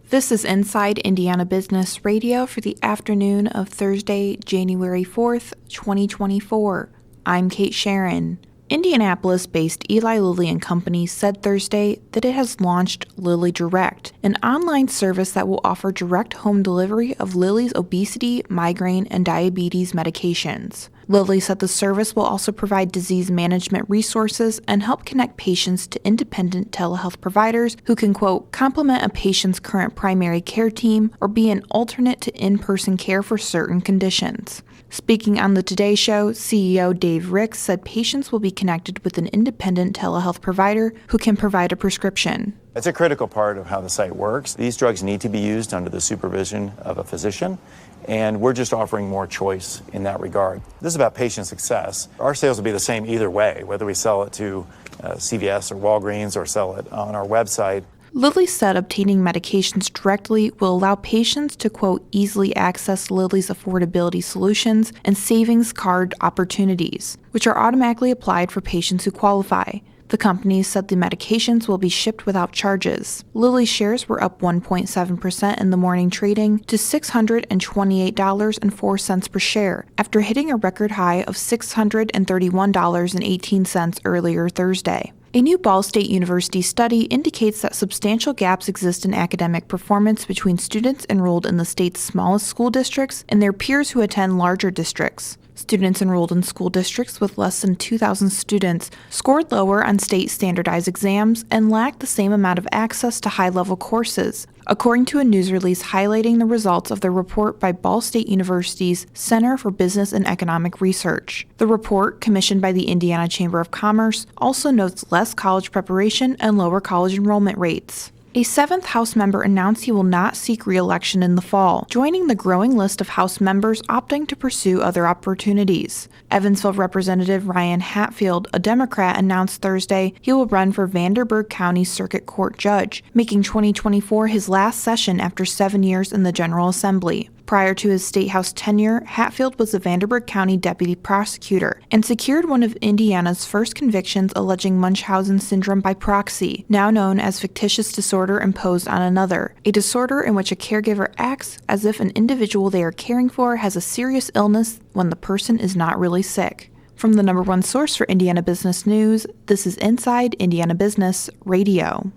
This is Inside Indiana Business Radio for the afternoon of Thursday, January 4th, 2024. I'm Kate Sharon. Indianapolis-based Eli Lilly and Company said Thursday that it has launched Lilly Direct, an online service that will offer direct home delivery of Lilly's obesity, migraine, and diabetes medications. Lilly said the service will also provide disease management resources and help connect patients to independent telehealth providers who can, quote, complement a patient's current primary care team or be an alternate to in-person care for certain conditions. Speaking on the Today Show, CEO Dave Ricks said patients will be connected with an independent telehealth provider who can provide a prescription. It's a critical part of how the site works. These drugs need to be used under the supervision of a physician, and we're just offering more choice in that regard. This is about patient success. Our sales will be the same either way, whether we sell it to CVS or Walgreens or sell it on our website. Lilly said obtaining medications directly will allow patients to, quote, easily access Lilly's affordability solutions and savings card opportunities, which are automatically applied for patients who qualify. The company said the medications will be shipped without charges. Lilly shares were up 1.7% in the morning trading to $628.04 per share after hitting a record high of $631.18 earlier Thursday. A new Ball State University study indicates that substantial gaps exist in academic performance between students enrolled in the state's smallest school districts and their peers who attend larger districts. Students enrolled in school districts with less than 2,000 students scored lower on state standardized exams and lacked the same amount of access to high-level courses, according to a news release highlighting the results of the report by Ball State University's Center for Business and Economic Research. The report, commissioned by the Indiana Chamber of Commerce, also notes less college preparation and lower college enrollment rates. A seventh House member announced he will not seek re-election in the fall, joining the growing list of House members opting to pursue other opportunities. Evansville Representative Ryan Hatfield, a Democrat, announced Thursday he will run for Vanderburgh County Circuit Court judge, making 2024 his last session after 7 years in the General Assembly. Prior to his State House tenure, Hatfield was the Vanderburgh County Deputy Prosecutor and secured one of Indiana's first convictions alleging Munchausen syndrome by proxy, now known as fictitious disorder imposed on another, a disorder in which a caregiver acts as if an individual they are caring for has a serious illness when the person is not really sick. From the number one source for Indiana business news, this is Inside Indiana Business Radio.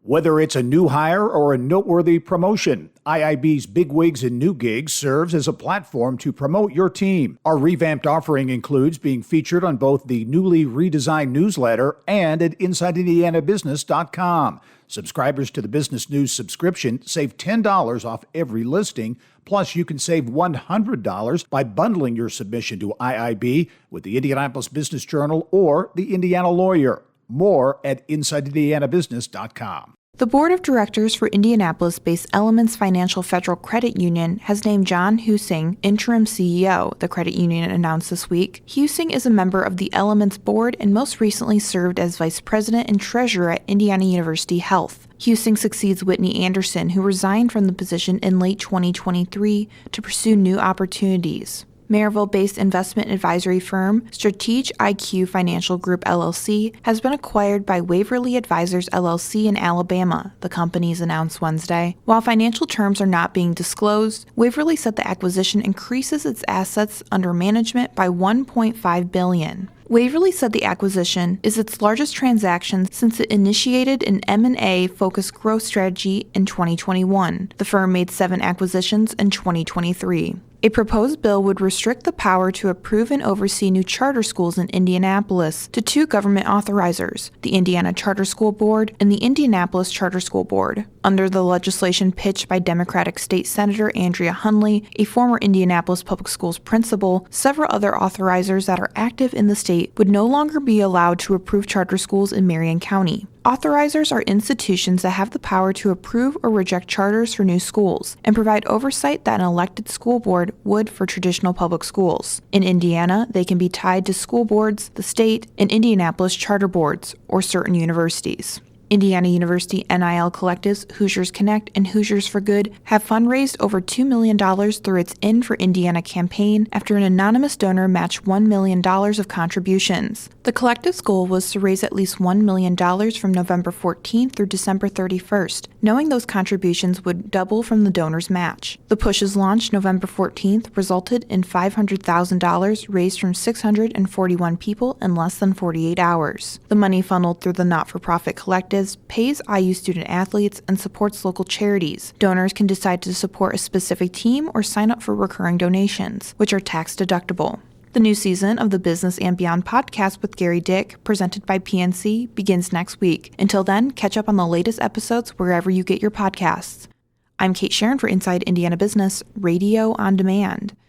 Whether it's a new hire or a noteworthy promotion, IIB's Bigwigs and New Gigs serves as a platform to promote your team. Our revamped offering includes being featured on both the newly redesigned newsletter and at InsideIndianaBusiness.com. Subscribers to the Business News subscription save $10 off every listing, plus you can save $100 by bundling your submission to IIB with the Indianapolis Business Journal or the Indiana Lawyer. More at InsideIndianaBusiness.com. The Board of Directors for Indianapolis-based Elements Financial Federal Credit Union has named John Husing interim CEO, the credit union announced this week. Husing is a member of the Elements Board and most recently served as Vice President and Treasurer at Indiana University Health. Husing succeeds Whitney Anderson, who resigned from the position in late 2023 to pursue new opportunities. Maryville-based investment advisory firm Stratege IQ Financial Group LLC has been acquired by Waverly Advisors LLC in Alabama, the companies announced Wednesday. While financial terms are not being disclosed, Waverly said the acquisition increases its assets under management by $1.5 billion. Waverly said the acquisition is its largest transaction since it initiated an M&A-focused growth strategy in 2021. The firm made 7 acquisitions in 2023. A proposed bill would restrict the power to approve and oversee new charter schools in Indianapolis to 2 government authorizers, the Indiana Charter School Board and the Indianapolis Charter School Board. Under the legislation pitched by Democratic State Senator Andrea Hunley, a former Indianapolis Public Schools principal, several other authorizers that are active in the state would no longer be allowed to approve charter schools in Marion County. Authorizers are institutions that have the power to approve or reject charters for new schools and provide oversight that an elected school board would for traditional public schools. In Indiana, they can be tied to school boards, the state, and Indianapolis charter boards, or certain universities. Indiana University NIL collectives Hoosiers Connect and Hoosiers for Good have fundraised over $2 million through its In for Indiana campaign after an anonymous donor matched $1 million of contributions. The collective's goal was to raise at least $1 million from November 14th through December 31st, knowing those contributions would double from the donor's match. The push's launch November 14th resulted in $500,000 raised from 641 people in less than 48 hours. The money funneled through the not-for-profit collective pays IU student athletes and supports local charities. Donors can decide to support a specific team or sign up for recurring donations, which are tax deductible. The new season of the Business and Beyond podcast with Gary Dick, presented by PNC, begins next week. Until then, catch up on the latest episodes wherever you get your podcasts. I'm Kate Sharon for Inside Indiana Business, Radio on Demand.